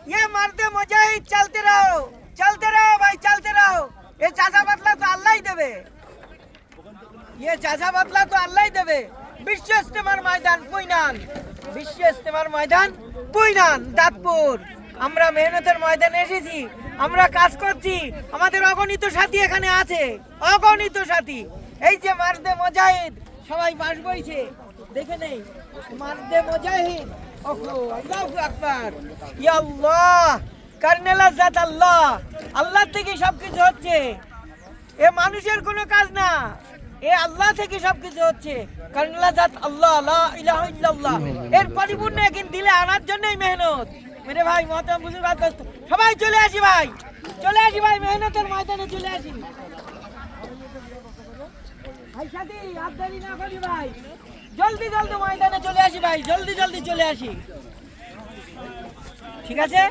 ये मर्दे मुजाहिद चलते रहो भाई चलते रहो। ये चाचा बदला तो अल्लाह ही देवे, ये चाचा बदला तो अल्लाह ही देवे। विश्व इस्तेमार मैदान पुইনান, विश्व इस्तेमार मैदान পুইনান দাঁতপুর। আমরা মেহনতের ময়দানে এসেছি, আমরা কাজ করছি, আমাদের অগণিত সাথী এখানে আছে, অগণিত সাথী। এই যে মার্দে মুজাহিদ সবাই বাস বইছে, দেখে নেই মার্দে মুজাহিদ। ওহো আল্লাহু আকবার, ইয়া আল্লাহ, কারনেলা জাত আল্লাহ, আল্লাহ থেকে সবকিছু হচ্ছে। এ মানুষের কোনো কাজ না, এ আল্লাহ থেকে সবকিছু হচ্ছে। কারনেলা জাত আল্লাহ, লা ইলাহা ইল্লাল্লাহ, এর পরিপূর্ণ একদিন দিলে আনার জন্যই মেহনত। মেরে ভাই মহতরম বুজুর্গ সবাই চলে আসি ভাই, চলে আসি ভাই, মেহনতের ময়দানে চলে আসি ভাই। সাথী হাত ধরি না করি ভাই, জলদি জলদি ময়দানে চলে আসি ভাই, জলদি জলদি চলে আসি, ঠিক আছে।